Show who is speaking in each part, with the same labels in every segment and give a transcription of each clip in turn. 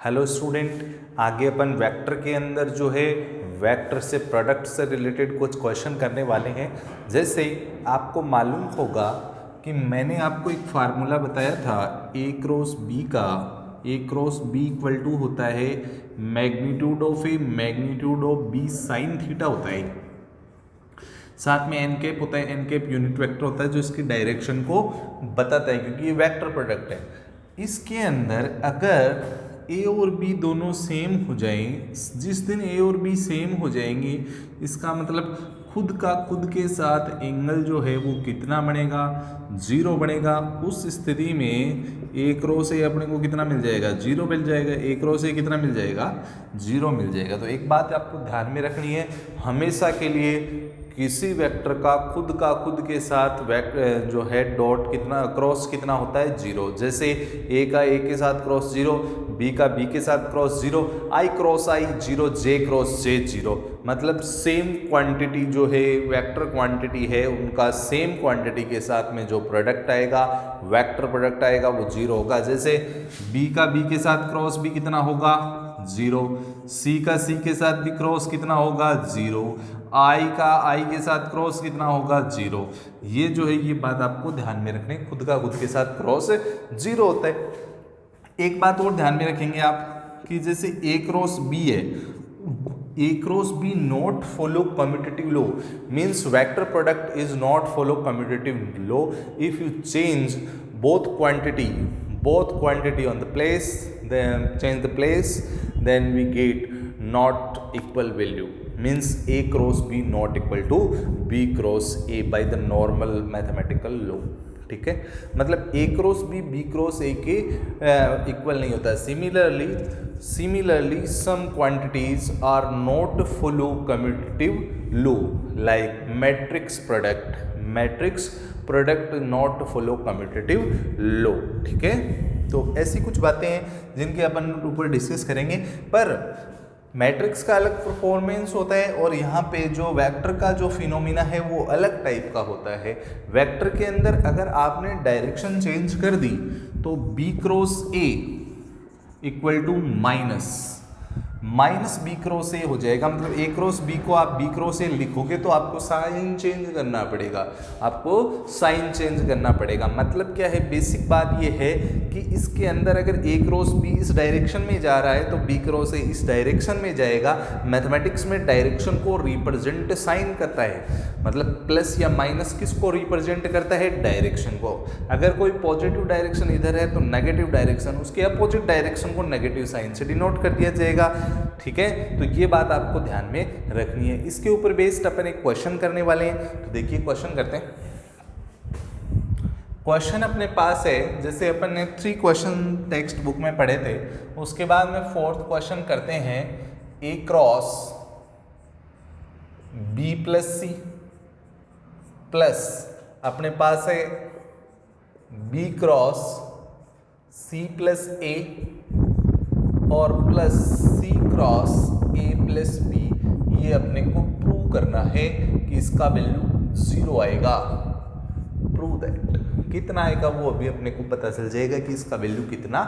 Speaker 1: Hello student, आगे अपन vector के अंदर जो है वेक्टर से प्रोडक्ट से रिलेटेड कुछ क्वेश्चन करने वाले हैं। जैसे आपको मालूम होगा कि मैंने आपको एक फार्मूला बताया था ए क्रॉस बी का। A cross B equal to होता है magnitude of A magnitude of B sine theta होता है। साथ में एन कैप होता है, एन कैप यूनिट वेक्टर होता है जो इसकी डायरेक्शन को बताता है, क्योंकि ये वेक्टर प्रोडक्ट है। इसके अंदर अगर ए और बी दोनों सेम हो जाएं, जिस दिन ए और बी सेम हो जाएंगे इसका मतलब खुद का खुद के साथ एंगल जो है वो कितना बनेगा, जीरो बनेगा। उस स्थिति में ए क्रॉस ए अपने को कितना मिल जाएगा, जीरो मिल जाएगा। ए क्रॉस ए कितना मिल जाएगा, जीरो मिल जाएगा। तो एक बात आपको ध्यान में रखनी है, हमेशा के लिए किसी वेक्टर का खुद के साथ जो है डॉट कितना क्रॉस कितना होता है, जीरो। जैसे ए का ए के साथ क्रॉस जीरो, बी का बी के साथ क्रॉस जीरो, आई क्रॉस आई जीरो, जे क्रॉस जे जीरो। मतलब सेम क्वांटिटी जो है वेक्टर क्वांटिटी है उनका सेम क्वांटिटी के साथ में जो प्रोडक्ट आएगा, वेक्टर प्रोडक्ट आएगा, वो जीरो होगा। जैसे बी का बी के साथ क्रॉस भी कितना होगा, जीरो। सी का सी के साथ भी क्रॉस कितना होगा, जीरो। आई का आई के साथ क्रॉस कितना होगा, जीरो। ये जो है ये बात आपको ध्यान में रखनी, खुद का खुद के साथ क्रॉस जीरो होता है। एक बात और ध्यान में रखेंगे आप कि जैसे ए क्रॉस बी है, A cross B not follow commutative law, means vector product is not follow commutative law if you change both quantity on the place, then change the place, then we get not equal value, means a cross b not equal to b cross a by the normal mathematical law। ठीक है, मतलब a cross b cross a के equal नहीं होता है। Similarly some quantities are not follow commutative law like matrix product not follow commutative law. ठीक है, तो ऐसी कुछ बातें हैं जिनके अपन ऊपर डिस्कस करेंगे। पर मैट्रिक्स का अलग परफॉर्मेंस होता है और यहाँ पे जो वेक्टर का जो फिनोमिना है वो अलग टाइप का होता है। वेक्टर के अंदर अगर आपने डायरेक्शन चेंज कर दी तो B cross A equal to minus B cross A हो जाएगा। मतलब ए क्रॉस बी को आप बी क्रॉस ए लिखोगे तो आपको साइन चेंज करना पड़ेगा। मतलब क्या है, बेसिक बात ये है कि इसके अंदर अगर ए क्रॉस बी इस डायरेक्शन में जा रहा है तो बी क्रॉस ए इस डायरेक्शन में जाएगा। मैथमेटिक्स में डायरेक्शन को रिप्रेजेंट साइन करता है, मतलब प्लस या माइनस किसको रिप्रेजेंट करता है, डायरेक्शन को। अगर कोई पॉजिटिव डायरेक्शन इधर है तो नेगेटिव डायरेक्शन उसके अपोजिट डायरेक्शन को नेगेटिव साइन से डिनोट कर दिया जाएगा। ठीक है, तो ये बात आपको ध्यान में रखनी है। इसके ऊपर बेस्ड अपन एक क्वेश्चन करने वाले हैं। तो देखिए क्वेश्चन करते हैं। क्वेश्चन अपने पास है, जैसे अपन ने 3 क्वेश्चन टेक्स्ट बुक में पढ़े थे, उसके बाद में 4th क्वेश्चन करते हैं। A cross B plus C plus अपने पास है B cross C plus A और plus C cross A plus B. ये अपने को प्रूव करना है कि इसका वैल्यू जीरो आएगा। प्रूव दैट कितना आएगा वो अभी अपने को पता चल जाएगा कि इसका वैल्यू कितना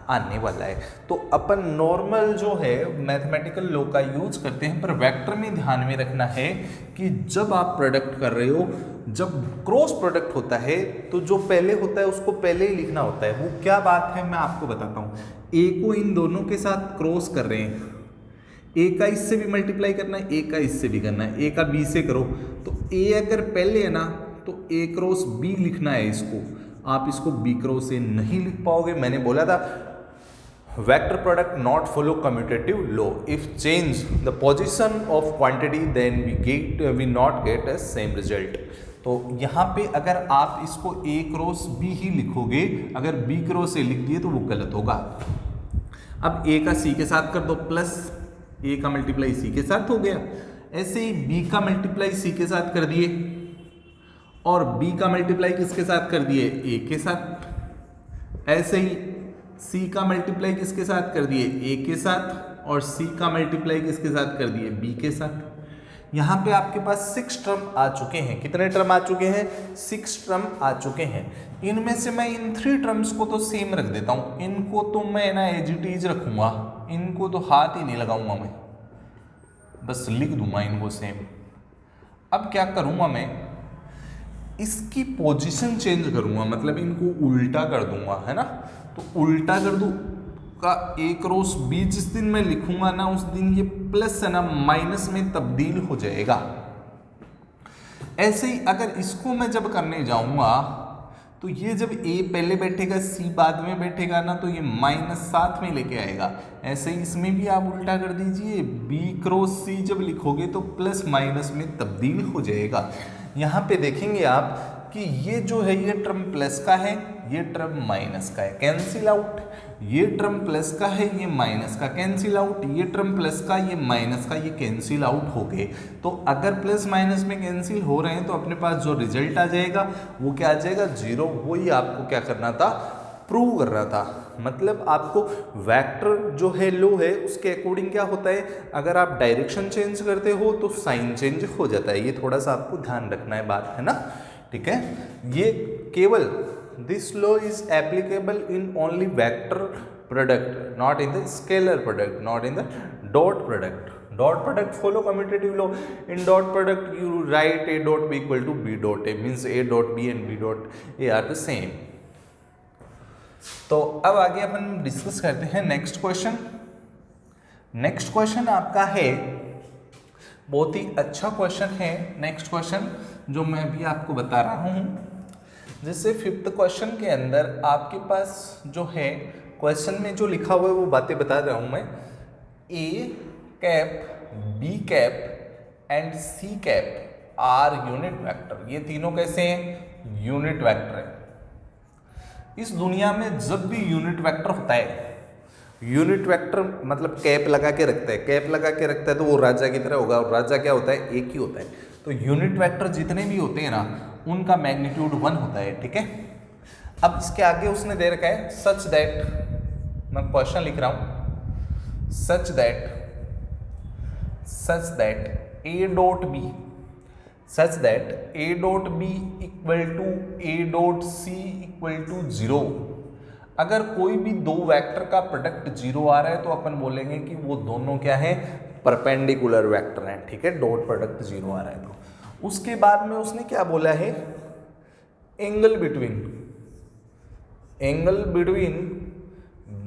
Speaker 1: आने वाला है। तो अपन नॉर्मल जो है मैथमेटिकल लॉ का यूज करते हैं, पर वेक्टर में ध्यान में रखना है कि जब आप प्रोडक्ट कर रहे हो, जब क्रॉस प्रोडक्ट होता है तो जो पहले होता है उसको पहले ही लिखना होता है। वो क्या बात है मैं आपको बताता हूँ। ए को इन दोनों के साथ क्रॉस कर रहे हैं, ए का इससे भी मल्टीप्लाई करना है, ए का इससे भी करना है। ए का बी से करो तो ए अगर पहले है ना तो ए क्रॉस बी लिखना है इसको, आप इसको बी क्रॉस ए नहीं लिख पाओगे। मैंने बोला था vector product not follow commutative law, if change the position of quantity then we not get a same result. तो यहाँ पे अगर आप इसको ए क्रॉस बी ही लिखोगे, अगर बी क्रॉस ए लिख दिए तो वो गलत होगा। अब ए का सी के साथ कर दो, प्लस ए का मल्टीप्लाई सी के साथ हो गया। ऐसे ही बी का मल्टीप्लाई सी के साथ कर दिए और बी का मल्टीप्लाई किसके साथ कर दिए, ए के साथ। ऐसे ही सी का मल्टीप्लाई किसके साथ कर दिए, ए के साथ, और सी का मल्टीप्लाई किसके साथ कर दिए, बी के साथ। यहाँ पे आपके पास 6 टर्म आ चुके हैं। कितने टर्म आ चुके हैं? 6 टर्म आ चुके हैं। इनमें से मैं इन 3 टर्म्स को तो सेम रख देता हूँ, इनको तो मैं ना एज इट इज रखूँगा, इनको तो हाथ ही नहीं लगाऊंगा मैं, बस लिख दूंगा इनको सेम। अब क्या करूँगा मैं, इसकी पोजीशन चेंज करूँगा, मतलब इनको उल्टा कर दूंगा, है ना। तो उल्टा कर दूँ का एक रोज बी जिस दिन मैं लिखूंगा ना, उस दिन ये प्लस है ना माइनस में तब्दील हो जाएगा। ऐसे ही अगर इसको मैं जब करने जाऊंगा तो ये जब ए पहले बैठेगा सी बाद में बैठेगा ना, तो ये माइनस साथ में लेके आएगा। ऐसे ही इसमें भी आप उल्टा कर दीजिए, बी क्रॉस सी जब लिखोगे तो प्लस माइनस में तब्दील हो जाएगा। यहाँ पे देखेंगे आप कि ये जो है ये टर्म प्लस का है, ये टर्म माइनस का है, कैंसिल आउट। ये टर्म प्लस का है, ये माइनस का, कैंसिल आउट। ये टर्म प्लस का, ये माइनस का, ये कैंसिल आउट हो गए। तो अगर प्लस माइनस में कैंसिल हो रहे हैं तो अपने पास जो रिजल्ट आ जाएगा वो क्या आ जाएगा? 0। वही आपको क्या करना था? प्रूव करना था। मतलब आपको वेक्टर जो है लो है उसके अकॉर्डिंग क्या होता है, अगर आप डायरेक्शन चेंज करते हो तो साइन चेंज हो जाता है। ये थोड़ा सा आपको ध्यान रखना है बात, है ना, ठीक है। ये केवल this law is applicable in only vector product, not in the scalar product, not in the dot product. Dot product follow commutative law. In dot product you write a dot b equal to b dot a, means a dot b and b dot a are the same. तो अब आगे अपन discuss करते हैं next question. Next question आपका है, बहुत ही अच्छा question है नेक्स्ट क्वेश्चन जो मैं अभी आपको बता रहा हूँ। जैसे 5th क्वेश्चन के अंदर आपके पास जो है क्वेश्चन में जो लिखा हुआ है वो बातें बता रहा हूँ मैं। A cap, B cap and C cap are unit vector. ये तीनों कैसे हैं? यूनिट वेक्टर है। इस दुनिया में जब भी यूनिट वेक्टर होता है, यूनिट वेक्टर मतलब कैप लगा के रखता है, कैप लगा के रखता है तो वो राजा की तरह होगा, और राजा क्या होता है? एक ही होता है। तो यूनिट वेक्टर जितने भी होते हैं ना उनका मैग्नीट्यूड 1 होता है, ठीक है। अब इसके आगे उसने दे रखा है सच दैट, मैं क्वेश्चन लिख रहा हूं, such that A dot B, such that A dot B equal to A dot C equal to 0। अगर कोई भी दो वेक्टर का प्रोडक्ट 0 आ रहा है तो अपन बोलेंगे कि वो दोनों क्या है? परपेंडिकुलर वेक्टर हैं, ठीक है। डॉट प्रोडक्ट 0 आ रहा है तो उसके बाद में उसने क्या बोला है? Angle between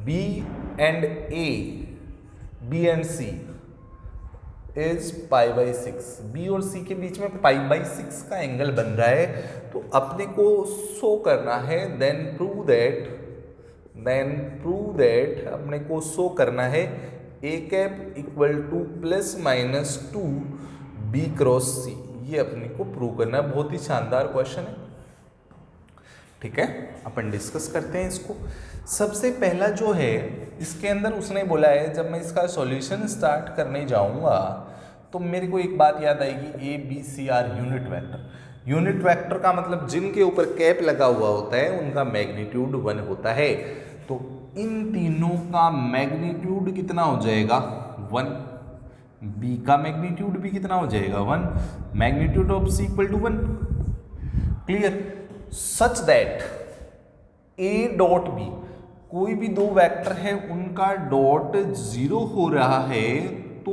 Speaker 1: B and A, B and C is π/6। B और सी के बीच में π/6 का एंगल बन रहा है। तो अपने को शो करना है, देन प्रूव दैट अपने को शो करना है A cap equal to plus minus 2 B cross C. ये अपने को प्रूव करना है। बहुत ही शानदार क्वेश्चन है, ठीक है। अपन डिस्कस करते हैं इसको। सबसे पहला जो है इसके अंदर उसने बोला है, जब मैं इसका सॉल्यूशन स्टार्ट करने जाऊंगा तो मेरे को एक बात याद आएगी, A B C are unit vector. Unit vector का मतलब जिनके ऊपर कैप लगा हुआ होता है उनका मैग्नीट्यूड 1 होता है। तो इन तीनों का मैग्नीट्यूड कितना हो जाएगा? 1। बी का मैग्नीट्यूड भी कितना हो जाएगा? 1। Magnitude of C equal to 1। Clear? Such that A dot B, कोई भी दो वेक्टर है उनका डॉट 0 हो रहा है तो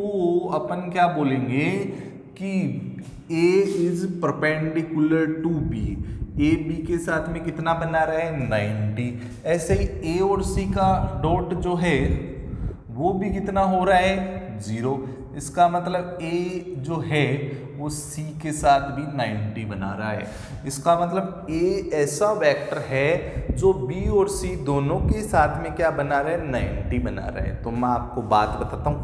Speaker 1: अपन क्या बोलेंगे कि A is perpendicular to B. A B के साथ में कितना बना रहा है? 90। ऐसे ही ए और सी का डॉट जो है वो भी कितना हो रहा है? 0। इसका मतलब ए जो है वो सी के साथ भी 90 बना रहा है। इसका मतलब ए ऐसा वेक्टर है जो बी और सी दोनों के साथ में क्या बना रहा है? 90 बना रहा है। तो मैं आपको बात बताता हूँ,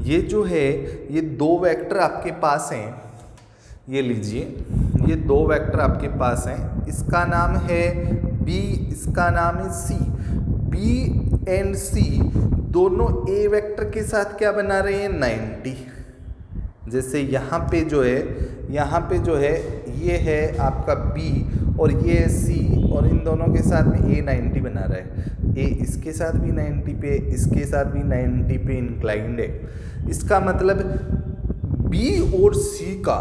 Speaker 1: ये जो है ये दो वेक्टर आपके पास हैं, ये लीजिए, ये दो वेक्टर आपके पास हैं। इसका नाम है बी, इसका नाम है सी। बी एंड सी दोनों ए वेक्टर के साथ क्या बना रहे हैं? 90। जैसे यहाँ पे जो है ये है आपका बी और ये है सी, और इन दोनों के साथ में ए 90 बना रहा है। ए इसके साथ भी 90 पे, इसके साथ भी 90 पे इंक्लाइंड है। इसका मतलब बी और सी का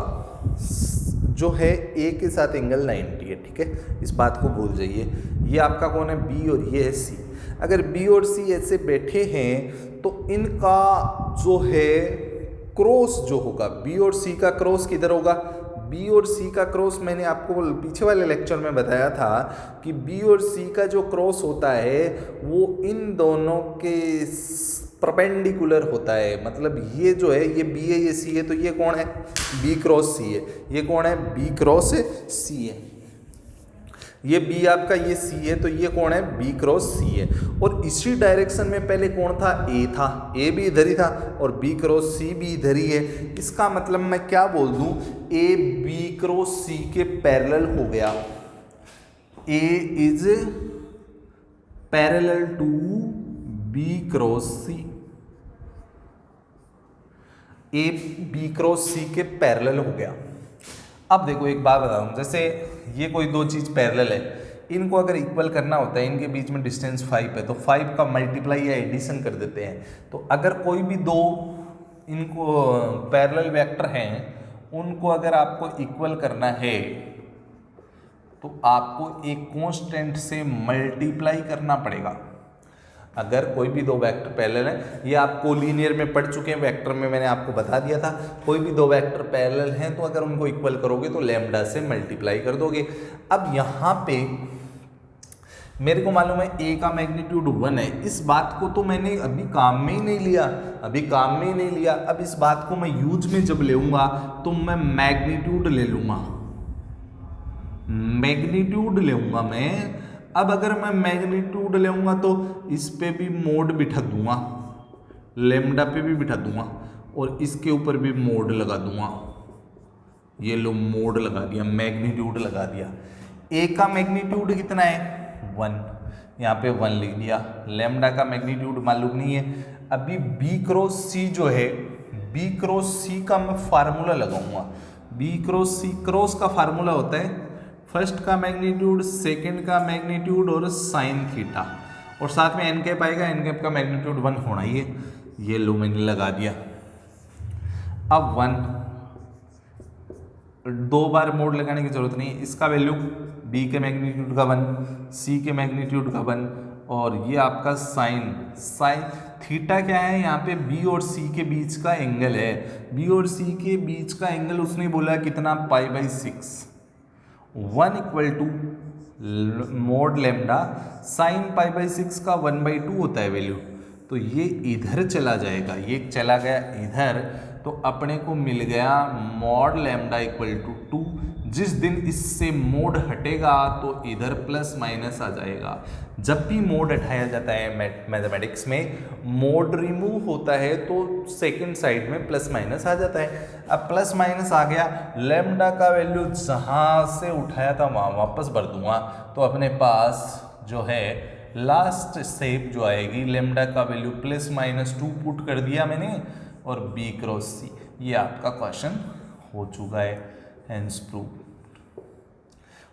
Speaker 1: जो है ए के साथ एंगल 90 है, ठीक है, इस बात को भूल जाइए। ये आपका कौन है, बी, और ये है सी। अगर बी और सी ऐसे बैठे हैं तो इनका जो है क्रॉस जो होगा, बी और सी का क्रॉस किधर होगा, बी और सी का क्रॉस मैंने आपको पीछे वाले लेक्चर में बताया था कि बी और सी का जो क्रॉस होता है वो इन दोनों के परपेंडिकुलर होता है। मतलब ये जो है, ये बी है, ये सी है, तो ये कौन है, बी क्रॉस सी है। ये कौन है, बी क्रॉस सी है। ये बी आपका, ये सी है, तो ये कौन है, बी क्रॉस सी है। और इसी डायरेक्शन में पहले कौन था, ए था, ए भी इधर ही था और बी क्रॉस सी भी इधर ही है। इसका मतलब मैं क्या बोल दूं, ए बी क्रॉस सी के पैरेलल हो गया। A is parallel to B cross C, A B cross C के पैरेलल हो गया। अब देखो एक बात बताऊं, जैसे ये कोई दो चीज पैरेलल है, इनको अगर इक्वल करना होता है, इनके बीच में डिस्टेंस 5 है, तो 5 का मल्टीप्लाई या एडिशन कर देते हैं। तो अगर कोई भी दो इनको पैरेलल वेक्टर हैं, उनको अगर आपको इक्वल करना है तो आपको एक कांस्टेंट से मल्टीप्लाई करना पड़ेगा। अगर कोई भी दो वेक्टर पैरेलल है, ये आप कोलिनियर में पढ़ चुके हैं, वेक्टर में मैंने आपको बता दिया था, कोई भी दो वेक्टर पैरेलल हैं तो अगर उनको इक्वल करोगे तो लैम्डा से मल्टीप्लाई कर दोगे। अब यहाँ पे मेरे को मालूम है ए का मैग्नीट्यूड 1 है, इस बात को तो मैंने अभी काम में ही नहीं लिया, अब इस बात को मैं यूज में जब लेऊंगा तो मैं मैग्नीट्यूड ले लूंगा, मैं। अब अगर मैं मैग्नीट्यूड लेऊंगा तो इस पे भी मोड बिठा दूंगा, लेम्डा पे भी बिठा दूंगा और इसके ऊपर भी मोड लगा दूंगा। ये लो मोड लगा दिया, मैग्नीट्यूड लगा दिया। ए का मैग्नीट्यूड कितना है, 1, यहाँ पे 1 लिख दिया। लेम्डा का मैग्नीट्यूड मालूम नहीं है। अभी बी क्रॉस सी जो है, बी क्रॉस सी का मैं फार्मूला लगाऊंगा। बी क्रॉस सी, क्रॉस का फार्मूला होता है फर्स्ट का मैग्नीट्यूड, सेकंड का मैग्नीट्यूड और साइन थीटा, और साथ में एन कैप आएगा, एन कैप का मैग्नीट्यूड 1 होना ही है। ये लो मैंने लगा दिया। अब 1, 2 बार मोड लगाने की जरूरत नहीं है। इसका वैल्यू बी के मैग्नीट्यूड का 1, सी के मैग्नीट्यूड का 1, और ये आपका साइन थीटा क्या है, यहाँ पे बी और सी के बीच का एंगल है। बी और सी के बीच का एंगल उसने बोला कितना, π/6। 1 equal to mod lambda sine π/6 का 1/2 होता है वैल्यू। तो ये इधर चला जाएगा, ये चला गया इधर, तो अपने को मिल गया मॉड लेम्डा इक्वल टू 2। जिस दिन इससे मोड हटेगा तो इधर प्लस माइनस आ जाएगा। जब भी मोड हटाया जाता है मैथमेटिक्स में, मोड रिमूव होता है तो सेकंड साइड में प्लस माइनस आ जाता है। अब प्लस माइनस आ गया, लेम्डा का वैल्यू जहाँ से उठाया था वहाँ वापस भर दूंगा, तो अपने पास जो है लास्ट स्टेप जो आएगी, लेम्डा का वैल्यू ±2 पुट कर दिया मैंने, और बी क्रॉस सी, ये आपका क्वेश्चन हो चुका है, हेंस प्रूव।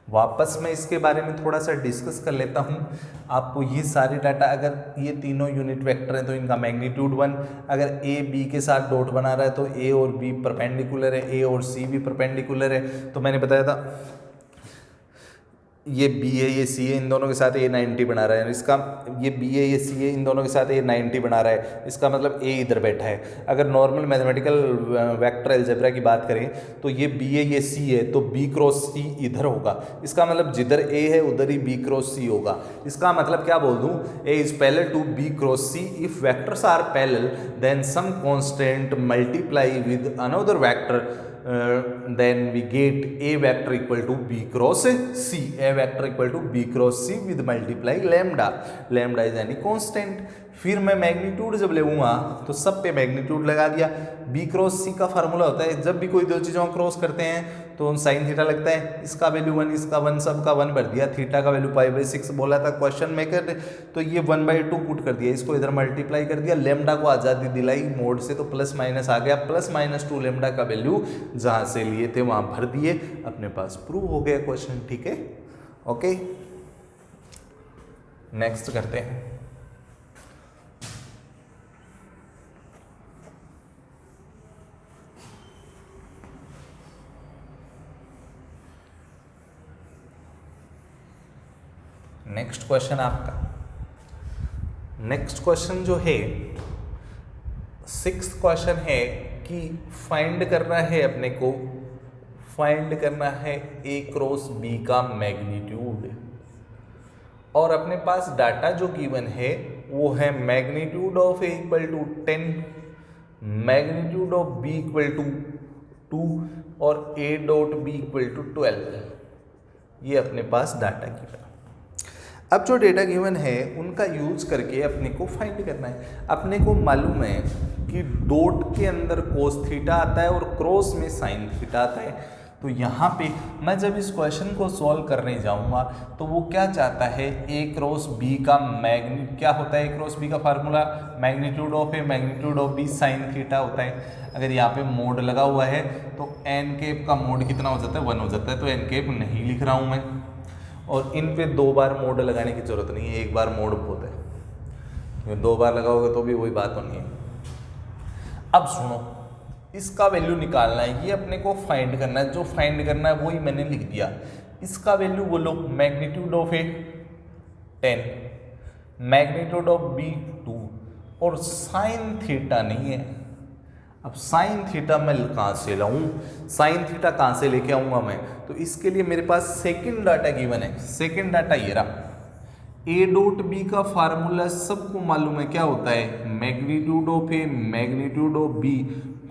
Speaker 1: वापस मैं इसके बारे में थोड़ा सा डिस्कस कर लेता हूँ। आपको ये सारे डाटा, अगर ये तीनों यूनिट वेक्टर हैं तो इनका मैग्नीट्यूड 1, अगर ए बी के साथ डॉट बना रहा है तो ए और बी परपेंडिकुलर है, ए और सी भी परपेंडिकुलर है। तो मैंने बताया था ये बी है, ये सी है, इन दोनों के साथ ए 90 बना रहा है, इसका ये बी है, ये सी है, इन दोनों के साथ ए 90 बना रहा है, इसका मतलब ए इधर बैठा है। अगर नॉर्मल मैथमेटिकल वेक्टर अलजेब्रा की बात करें तो ये बी है, ये सी है, तो बी क्रॉस सी इधर होगा। इसका मतलब जिधर ए है उधर ही बी क्रॉस सी होगा। इसका मतलब क्या बोल दूं, A is parallel to B cross C. If vectors are parallel then some constant multiply with another vector, then we get a vector equal to b cross c, a vector equal to b cross c with multiply lambda is any constant। फिर मैं magnitude जब लेऊंगा तो सब पे magnitude लगा दिया। B cross सी का formula होता है, जब भी कोई दो चीज़ों को क्रॉस करते हैं तो साइन थीटा लगता है, इसका वैल्यू 1, इसका 1, सब का 1 भर दिया। थीटा का वैल्यू π/6 बोला था क्वेश्चन में कर, तो ये 1/2 पुट कर दिया, इसको इधर मल्टीप्लाई कर दिया, लेम्डा को आज़ादी दिलाई मोड से, तो प्लस माइनस आ गया, ±2 लेम्डा का वैल्यू जहाँ से लिए थे वहाँ भर दिए, अपने पास प्रूव हो गया क्वेश्चन। ठीक है, ओके, नेक्स्ट करते हैं। नेक्स्ट क्वेश्चन आपका, नेक्स्ट क्वेश्चन जो है 6th क्वेश्चन है कि फाइंड करना है अपने को, फाइंड करना है A क्रॉस B का मैग्नीट्यूड, और अपने पास डाटा जो गिवन है वो है magnitude of A equal to 10, magnitude of B equal to 2 और A dot B equal to 12। ये अपने पास डाटा गिवन। अब जो डेटा गिवन है उनका यूज करके अपने को फाइंड करना है। अपने को मालूम है कि डॉट के अंदर कोस थीटा आता है और क्रॉस में साइन थीटा आता है। तो यहाँ पे मैं जब इस क्वेश्चन को सॉल्व करने जाऊँगा तो वो क्या चाहता है, A क्रॉस B का क्या होता है, A क्रॉस B का formula magnitude of A magnitude of B sign theta होता है। अगर यहाँ पे मोड लगा हुआ है तो एन कैप का मोड कितना हो जाता है, 1 हो जाता है, तो एन कैप नहीं लिख रहा हूँ मैं, और इन पे 2 बार मोड लगाने की जरूरत नहीं है, 1 बार मोड बहुत है, 2 बार लगाओगे तो भी वही बात होनी है। अब सुनो, इसका वैल्यू निकालना है, ये अपने को फाइंड करना है, जो फाइंड करना है वही मैंने लिख दिया। इसका वैल्यू बोलो, magnitude of A 10, magnitude of B 2 और साइन थीटा नहीं है। अब साइन थीटा मैं कहाँ से लाऊं, साइन थीटा कहाँ से लेके आऊँगा मैं, तो इसके लिए मेरे पास सेकंड डाटा गिवन है। सेकंड डाटा ये रहा, A डॉट B का फार्मूला सबको मालूम है क्या होता है, magnitude of A magnitude of B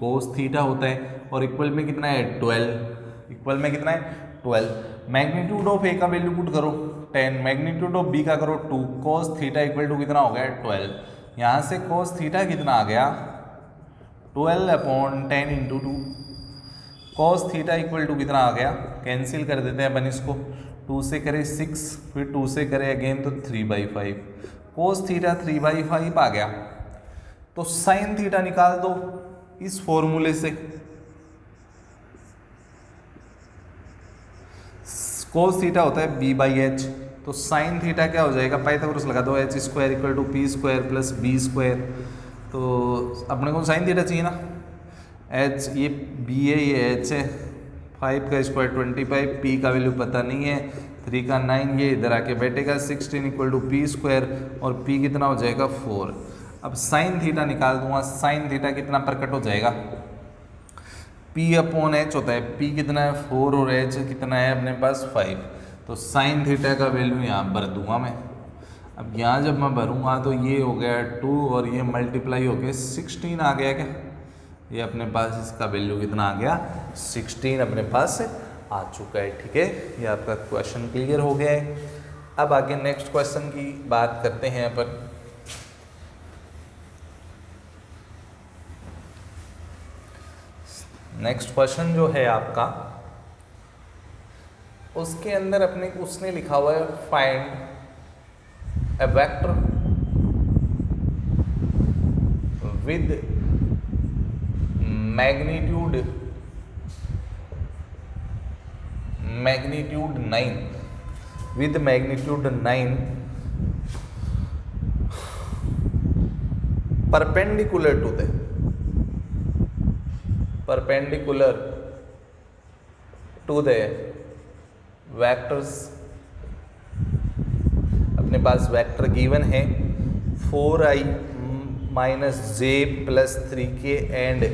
Speaker 1: cos theta होता है, और इक्वल में कितना है 12, इक्वल में कितना है 12। मैग्नीट्यूड ऑफ A का वैल्यू पुट करो 10, मैग्नीट्यूड ऑफ B का करो 2, कोस थीटा इक्वल टू कितना हो गया 12। यहाँ से कोस थीटा कितना आ गया 12/10 into 2, cos theta equal to कितना आ गया, कैंसिल कर देते हैं अपन इसको, 2 से करे 6, फिर 2 से करे अगेन तो 3/5, कॉस थीटा 3/5 आ गया। तो साइन थीटा निकाल दो इस फॉर्मूले से, कॉस थीटा होता है B/H, तो साइन थीटा क्या हो जाएगा, पाइथागोरस लगा दो, H square equal to P square plus B square. तो अपने को साइन थीटा चाहिए ना, H ये B है, ये H है, 5 का स्क्वायर 25, P का वैल्यू पता नहीं है, 3 का 9, ये इधर आके बैठेगा 16 इक्वल टू P स्क्वायर, और P कितना हो जाएगा 4। अब साइन थीटा निकाल दूंगा, साइन थीटा कितना प्रकट हो जाएगा, P/H होता है, P कितना है 4 और H कितना है अपने पास 5, तो साइन थीटा का वैल्यू यहाँ भर दूंगा मैं। अब यहाँ जब मैं भरूंगा तो ये हो गया 2 और ये मल्टीप्लाई हो गया 16 आ गया क्या, ये अपने पास इसका वैल्यू कितना आ गया 16 अपने पास आ चुका है। ठीक है, ये आपका क्वेश्चन क्लियर हो गया है। अब आगे नेक्स्ट क्वेश्चन की बात करते हैं अपन। नेक्स्ट क्वेश्चन जो है आपका, उसके अंदर अपने उसने लिखा हुआ है find a vector with magnitude 9, with magnitude 9 perpendicular to the vectors। अपने पास वेक्टर गिवन है 4i - j + 3k एंड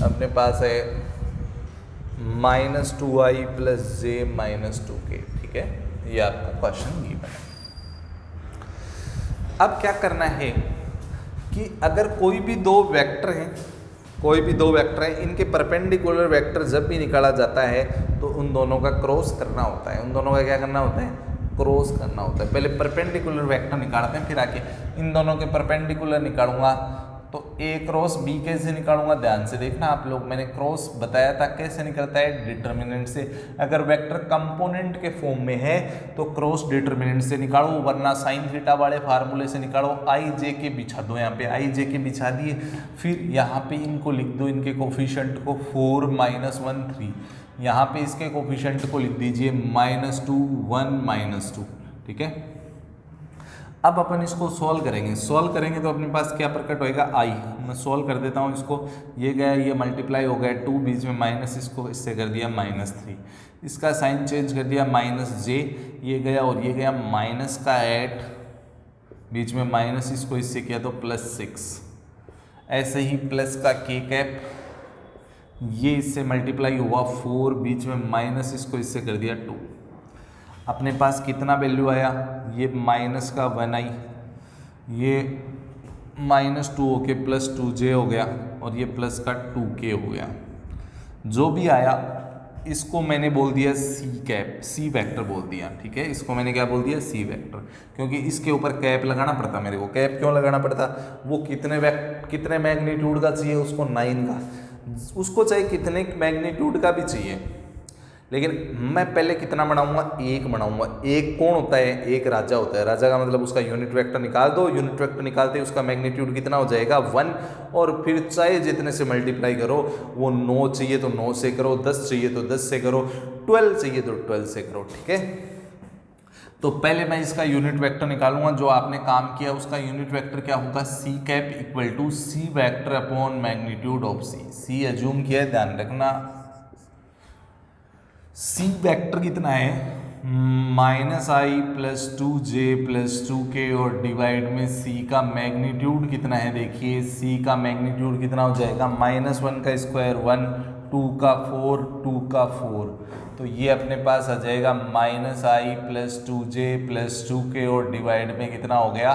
Speaker 1: अपने पास है -2i + j - 2k। ठीक है, ये आपका क्वेश्चन गिवन है। अब क्या करना है कि अगर कोई भी दो वेक्टर हैं, इनके परपेंडिकुलर वेक्टर जब भी निकाला जाता है तो उन दोनों का क्रॉस करना होता है। उन दोनों का क्या करना होता है, क्रॉस करना होता है। पहले परपेंडिकुलर वेक्टर निकालते हैं, फिर आके इन दोनों के परपेंडिकुलर निकालूंगा तो A क्रॉस B कैसे निकालूंगा, ध्यान से देखना आप लोग। मैंने क्रॉस बताया था कैसे निकलता है, डिटर्मिनेंट से। अगर वेक्टर कंपोनेंट के फॉर्म में है तो क्रॉस डिटर्मिनेंट से निकालो, वरना साइन थीटा वाले फार्मूले से निकालो। आई जे के बिछा दो, यहाँ पे आई जे के बिछा दिए, फिर यहाँ पे इनको लिख दो, इनके कोफिशिएंट को 4 - 1 3, यहाँ पे इसके कोफिशिएंट को लिख दीजिए -2 1 -2। ठीक है, अब अपन इसको सॉल्व करेंगे तो अपने पास क्या प्रकट होएगा आई। मैं सॉल्व कर देता हूँ इसको। ये गया, ये मल्टीप्लाई हो गया 2, बीच में माइनस, इसको इससे कर दिया -3, इसका साइन चेंज कर दिया -j, ये गया और ये गया माइनस का 8, बीच में माइनस, इसको इससे किया तो +6। ऐसे ही प्लस का k कैप, ये इससे मल्टीप्लाई हुआ 4, बीच में माइनस, इसको इससे कर दिया 2। अपने पास कितना वैल्यू आया, ये माइनस का 1 आई, ये -2 होके +2j हो गया और ये प्लस का 2k हो गया। जो भी आया इसको मैंने बोल दिया सी कैप, सी वेक्टर बोल दिया। ठीक है, इसको मैंने क्या बोल दिया, सी वेक्टर, क्योंकि इसके ऊपर कैप लगाना पड़ता मेरे को। कैप क्यों लगाना पड़ता, वो कितने मैग्नीट्यूड का चाहिए उसको, 9 का, उसको चाहे कितने मैग्नीट्यूड का भी चाहिए, लेकिन मैं पहले कितना बनाऊंगा, 1 बनाऊंगा। 1 कौन होता है, 1 राजा होता है। राजा का मतलब उसका यूनिट वेक्टर निकाल दो, यूनिट वेक्टर निकालते ही उसका मैग्नीट्यूड कितना हो जाएगा, 1। और फिर चाहे जितने से मल्टीप्लाई करो, वो 9 चाहिए तो 9 से करो, 10 चाहिए तो 10 से करो, 12 चाहिए तो 12 से करो। ठीक है, तो पहले मैं इसका यूनिट वेक्टर निकालूंगा। जो आपने काम किया उसका यूनिट वेक्टर क्या होगा, C cap equal to C vector upon magnitude of C. C assume किया है, ध्यान रखना। सी वेक्टर कितना है, -i + 2j + 2k, और डिवाइड में सी का मैग्नीट्यूड कितना है, देखिए सी का मैग्नीट्यूड कितना हो जाएगा, -1 का स्क्वायर 1, 2 का 4, 2 का 4, तो ये अपने पास आ जाएगा -i + 2j + 2k, और डिवाइड में कितना हो गया,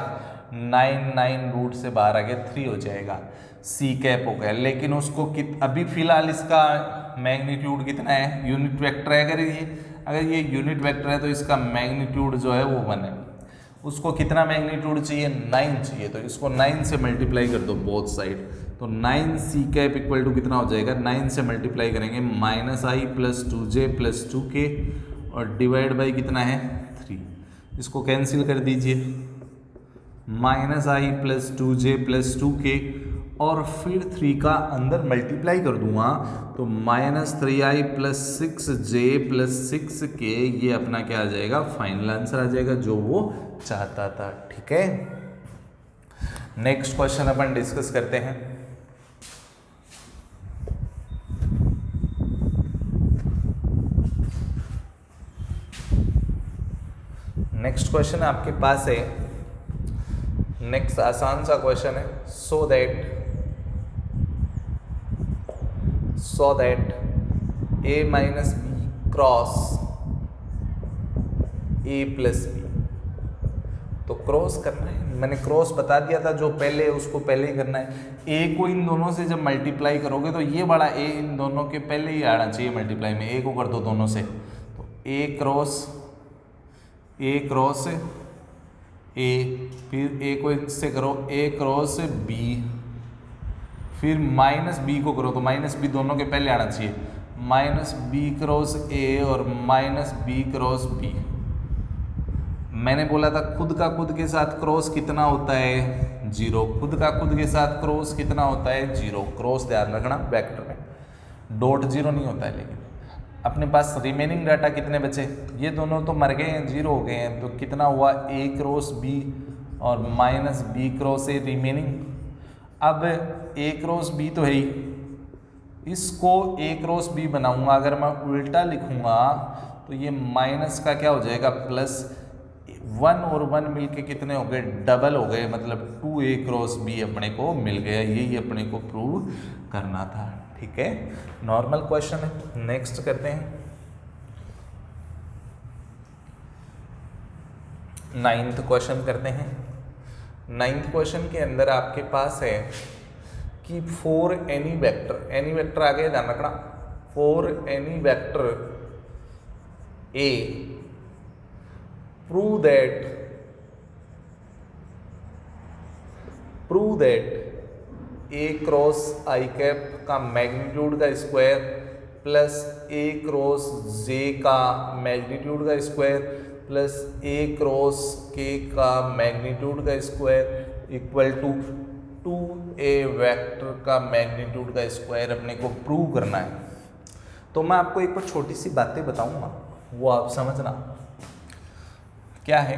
Speaker 1: 9 रूट से बाहर आ गया 3 हो जाएगा, सी कैप हो गया। लेकिन उसको अभी फिलहाल इसका मैग्नीट्यूड कितना है, यूनिट वेक्टर है, अगर ये यूनिट वेक्टर है तो इसका मैग्नीट्यूड जो है वो 1 है। उसको कितना मैग्नीट्यूड चाहिए, 9 चाहिए, तो इसको 9 से मल्टीप्लाई कर दो बोथ साइड, तो 9 सी कैप इक्वल टू कितना हो जाएगा, 9 से मल्टीप्लाई करेंगे -i + 2j + 2k, और डिवाइड बाई कितना है 3, इसको कैंसिल कर दीजिए, -i + 2j + 2k, और फिर 3 का अंदर मल्टीप्लाई कर दूंगा तो -3i + 6j + 6k, ये अपना क्या आ जाएगा, फाइनल आंसर आ जाएगा जो वो चाहता था। ठीक है, नेक्स्ट क्वेश्चन अपन डिस्कस करते हैं। नेक्स्ट क्वेश्चन आपके पास है, नेक्स्ट आसान सा क्वेश्चन है, so that a - b cross a + b, तो क्रॉस करना है। मैंने क्रॉस बता दिया था, जो पहले उसको पहले ही करना है। a को इन दोनों से जब मल्टीप्लाई करोगे तो ये बड़ा a इन दोनों के पहले ही आना चाहिए मल्टीप्लाई में, a को कर दो दोनों से, तो a क्रॉस a, फिर a को इससे करो a क्रॉस b, फिर -b को करो तो -b दोनों के पहले आना चाहिए, -b क्रॉस a और -b क्रॉस b। मैंने बोला था खुद का खुद के साथ क्रॉस कितना होता है, 0, खुद का खुद के साथ क्रॉस कितना होता है, 0, क्रॉस ध्यान रखना वेक्टर में, डॉट 0 नहीं होता है। लेकिन अपने पास रिमेनिंग डाटा कितने बचे, ये दोनों तो मर गए हैं, 0 हो गए हैं, तो कितना हुआ, a क्रॉस b और -b क्रॉस a रिमेनिंग। अब a क्रॉस b तो है ही, इसको a क्रॉस b बनाऊंगा, अगर मैं उल्टा लिखूंगा तो ये माइनस का क्या हो जाएगा, +1 और 1 मिलके कितने हो गए, डबल हो गए, मतलब 2a क्रॉस b अपने को मिल गया। यही अपने को प्रूव करना था। ठीक है, नॉर्मल क्वेश्चन है। नेक्स्ट करते हैं 9th क्वेश्चन करते हैं। 9th क्वेश्चन के अंदर आपके पास है कि फॉर एनी वेक्टर आ गया, ध्यान रखना, for any vector a prove that a cross i cap का मैग्नीट्यूड का square plus a cross j का मैग्नीट्यूड का square plus a cross k का मैग्नीट्यूड का square equal to 2a vector का मैग्नीट्यूड का स्क्वायर अपने को प्रूव करना है। तो मैं आपको एक बार छोटी सी बातें बताऊंगा, वो आप समझना क्या है।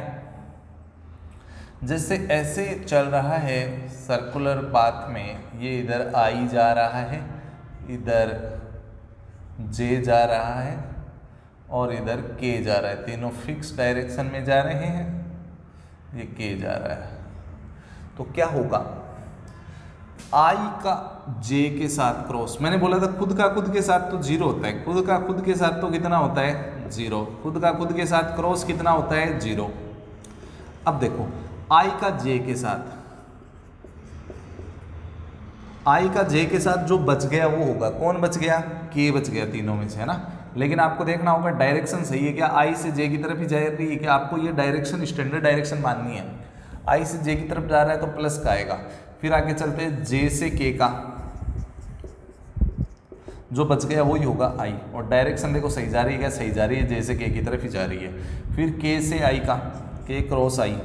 Speaker 1: जैसे ऐसे चल रहा है सर्कुलर पाथ में, ये इधर आई जा रहा है, इधर जे जा रहा है और इधर के जा रहा है, तीनों फिक्स डायरेक्शन में जा रहे हैं, ये के जा रहा है। तो क्या होगा, आई का जे के साथ क्रॉस, मैंने बोला था खुद का खुद के साथ तो जीरो होता है, खुद का खुद के साथ तो कितना होता है जीरो, खुद का खुद के साथ क्रॉस कितना होता है जीरो। अब देखो आई का जे के साथ, आई का जे के साथ जो बच गया वो होगा, कौन बच गया, के बच गया तीनों में से, है ना। लेकिन आपको देखना होगा डायरेक्शन सही है क्या, आई से जे की तरफ ही जा रही है क्या, आपको ये डायरेक्शन स्टैंडर्ड डायरेक्शन माननी है। आई से जे की तरफ जा रहा है तो प्लस का आएगा। फिर आगे चलते हैं, जे से के का जो बच गया वही होगा आई, और डायरेक्शन देखो सही जा रही है क्या, सही जा रही है, जे से के की तरफ ही जा रही है। फिर के से आई का, के क्रॉस आई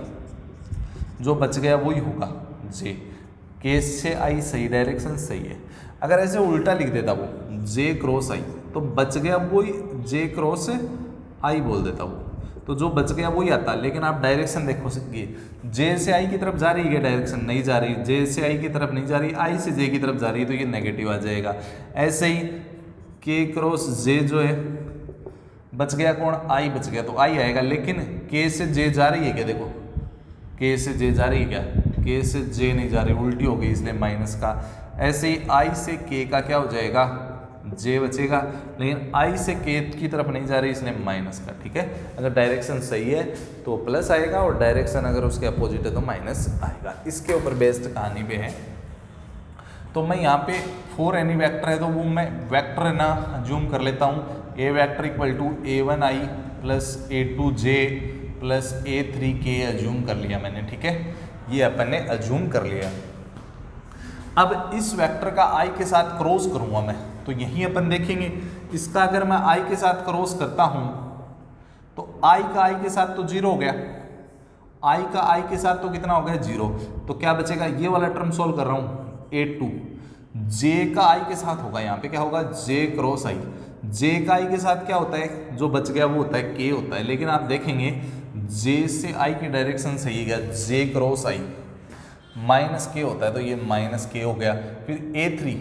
Speaker 1: जो बच गया वही होगा जे, के से आई सही डायरेक्शन सही है। अगर ऐसे उल्टा लिख देता वो जे क्रॉस आई तो बच गया वही जे क्रॉस आई बोल देता वो, तो जो बच गया वही आता। लेकिन आप डायरेक्शन देखो सकते, जे से आई की तरफ जा रही है डायरेक्शन, नहीं जा रही, जे से आई की तरफ नहीं जा रही, आई से जे की तरफ जा रही है, तो ये नेगेटिव आ जाएगा। ऐसे ही के क्रॉस जे जो है बच गया कौन, आई बच गया तो आई आएगा। लेकिन के से जे जा रही है क्या, देखो के से जे जा रही है क्या, के से जे नहीं जा रही, उल्टी हो गई इसलिए माइनस का। ऐसे ही आई से के का क्या हो जाएगा, जे बचेगा, लेकिन आई से के की तरफ नहीं जा रही इसलिए माइनस का। ठीक है, अगर डायरेक्शन सही है तो प्लस आएगा और डायरेक्शन अगर उसके अपोजिट है तो माइनस आएगा। इसके ऊपर बेस्ड कहानी पे है। तो मैं यहाँ पे 4 एनी वेक्टर है तो वो मैं वेक्टर ना अज्यूम कर लेता हूँ, A vector equal to a1i plus a2j plus a3k assume कर लिया मैंने। ठीक है, ये अपन ने अज्यूम कर लिया। अब इस वेक्टर का i के साथ क्रॉस करूँगा मैं, तो यही अपन देखेंगे। इसका अगर मैं i के साथ क्रॉस करता हूँ तो i का i के साथ तो जीरो हो गया, i का i के साथ तो कितना हो गया जीरो, तो क्या बचेगा, ये वाला टर्म सॉल्व कर रहा हूँ a2, j का i के साथ होगा, यहाँ पे क्या होगा j क्रॉस i, j का i के साथ क्या होता है, जो बच गया वो होता है k होता है। लेकिन आप देखेंगे j से i की डायरेक्शन सही है, j क्रॉस i माइनस के होता है तो ये माइनस के हो गया। फिर a3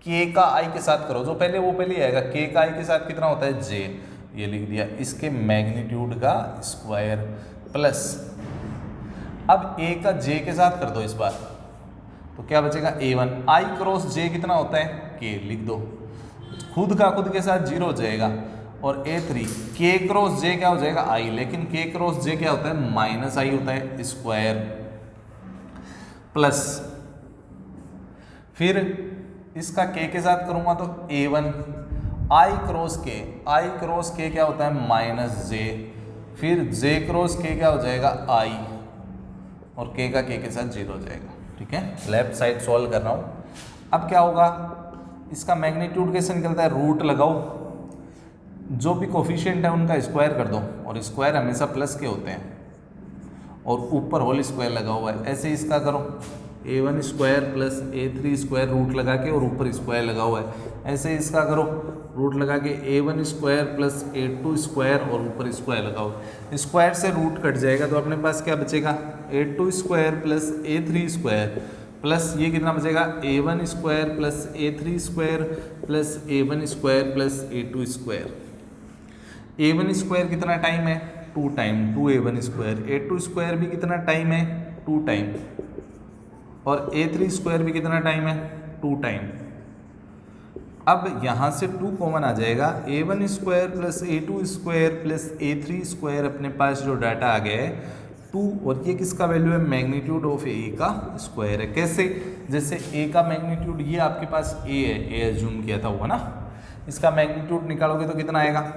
Speaker 1: k का i के साथ करो, जो पहले वो पहले आएगा, k का i के साथ कितना होता है j, ये लिख दिया, इसके मैग्नीट्यूड का स्क्वायर प्लस, अब a का j के साथ कर दो इस बार, तो क्या बचेगा a1, i क्रॉस j कितना होता है k, लिख दो, खुद का खुद के साथ जीरो हो जाएगा। और a3 k क्रॉस j क्या हो जाएगा i, लेकिन k क्रॉस j क्या होता है माइनस i होता है, स्क्वायर प्लस, फिर इसका k के साथ करूंगा तो a1 i क्रॉस k क्या होता है माइनस j, फिर j क्रॉस k क्या हो जाएगा i, और k का k के साथ जीरो हो जाएगा। ठीक है, लेफ्ट साइड सॉल्व कर रहा हूँ। अब क्या होगा, इसका मैग्नीट्यूड कैसे निकलता है, रूट लगाओ, जो भी कोफिशिएंट है उनका स्क्वायर कर दो, और स्क्वायर हमेशा प्लस के होते हैं, और ऊपर होल स्क्वायर लगा हुआ है। ऐसे इसका करो a1 square plus a3 square root लगा के, और ऊपर स्क्वायर लगा हुआ है। ऐसे इसका करो रूट लगा के a1 square plus a2 square और ऊपर स्क्वायर लगा हुआ है। स्क्वायर से रूट कट जाएगा तो अपने पास क्या बचेगा, a2 square plus a3 square plus ये कितना बचेगा a1 square plus a3 square plus a1 square plus a2 square. a1 square कितना टाइम है 2 time, 2a1 square, a2 square भी कितना टाइम है 2 टाइम, और a3 स्क्वायर भी कितना टाइम है 2 टाइम। अब यहाँ से 2 कॉमन आ जाएगा, a1 square plus a2 square plus a3 square, अपने पास जो डाटा आ गया है 2, और ये किसका वैल्यू है मैग्नीट्यूड ऑफ a का स्क्वायर है। कैसे, जैसे a का मैग्नीट्यूड ये आपके पास a है, a एज्यूम किया था हुआ ना, इसका मैग्नीट्यूड निकालोगे तो कितना आएगा,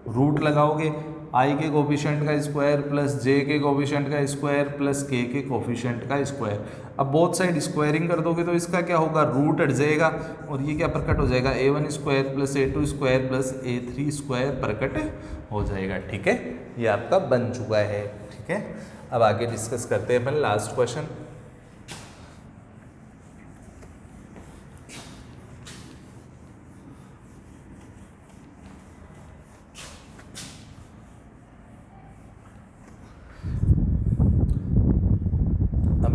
Speaker 1: रूट लगाओगे i के कोफिशिएंट का स्क्वायर प्लस j के कोफिशिएंट का स्क्वायर प्लस k के कोफिशिएंट का स्क्वायर। अब बोथ साइड स्क्वायरिंग कर दोगे तो इसका क्या होगा, रूट हट जाएगा, और ये क्या प्रकट हो जाएगा a1 square plus a2 square plus a3 square प्रकट हो जाएगा। ठीक है, ये आपका बन चुका है। ठीक है, अब आगे डिस्कस करते हैं अपन लास्ट क्वेश्चन।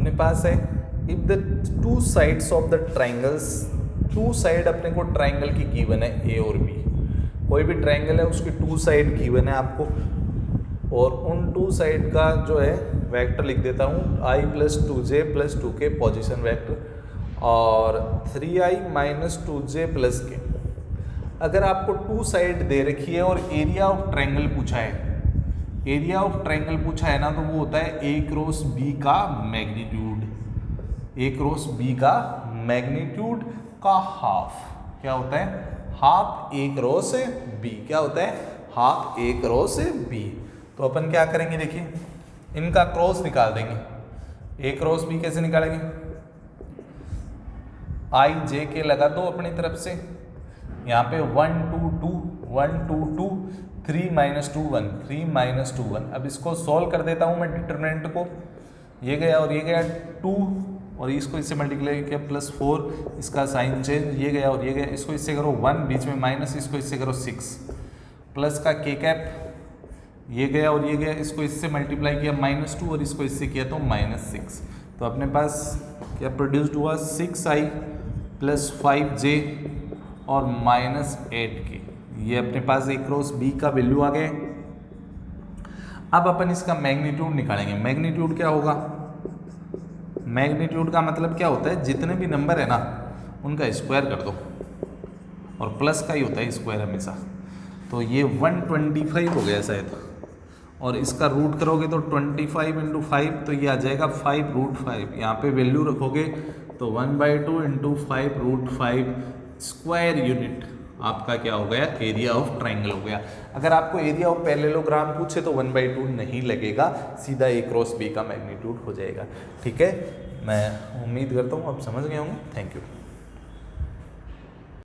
Speaker 1: अपने पास है if the two sides of the triangles, two side अपने को ट्राइंगल की गिवन है ए और बी, कोई भी ट्राइंगल है उसकी टू साइड गिवन है आपको, और उन टू साइड का जो है वेक्टर लिख देता हूँ i + 2j + 2k position vector, और 3i - 2j + k। अगर आपको टू साइड दे रखी है और एरिया ऑफ ट्राइंगल पूछा है, एरिया ऑफ ट्राइंगल पूछा है ना, तो वो होता है a क्रॉस b का मैग्नीट्यूड, a क्रॉस b का मैग्नीट्यूड का हाफ क्या होता है, हाफ a क्रॉस b, क्या होता है, हाफ a क्रॉस b। तो अपन क्या करेंगे, देखिए इनका क्रॉस निकाल देंगे, a क्रॉस b कैसे निकालेंगे, i j k लगा दो अपनी तरफ से, यहाँ पे 1 2 2 1 2 2 3 - 2 1 3 - 2 1। अब इसको सॉल्व कर देता हूँ मैं डिटरमिनेंट को, ये गया और ये गया 2, और इसको इससे मल्टीप्लाई किया +4, इसका साइन चेंज, ये गया और ये गया, इसको इससे करो 1, बीच में माइनस, इसको इससे करो 6, प्लस का k कैप, ये गया और ये गया, इसको इससे मल्टीप्लाई किया -2 और इसको इससे किया तो -6। तो अपने पास क्या प्रोड्यूस्ड हुआ, 6i + 5j और -8k। ये अपने पास a क्रॉस b का वैल्यू आ गया। अब अपन इसका मैग्नीट्यूड निकालेंगे। मैग्नीट्यूड क्या होगा, मैग्नीट्यूड का मतलब क्या होता है, जितने भी नंबर है ना उनका स्क्वायर कर दो, और प्लस का ही होता है स्क्वायर हमेशा। तो ये 125 हो गया शायद, और इसका रूट करोगे तो 25 × 5, तो ये आ जाएगा 5√5। यहाँ पे वैल्यू रखोगे तो 1/2 × 5√5 स्क्वायर यूनिट आपका क्या हो गया, एरिया ऑफ ट्राइंगल हो गया। अगर आपको एरिया ऑफ पैरेललोग्राम पूछे तो 1/2 नहीं लगेगा, सीधा a क्रॉस b का मैग्नीट्यूड हो जाएगा। ठीक है, मैं उम्मीद करता हूँ आप समझ गए होंगे। Thank you.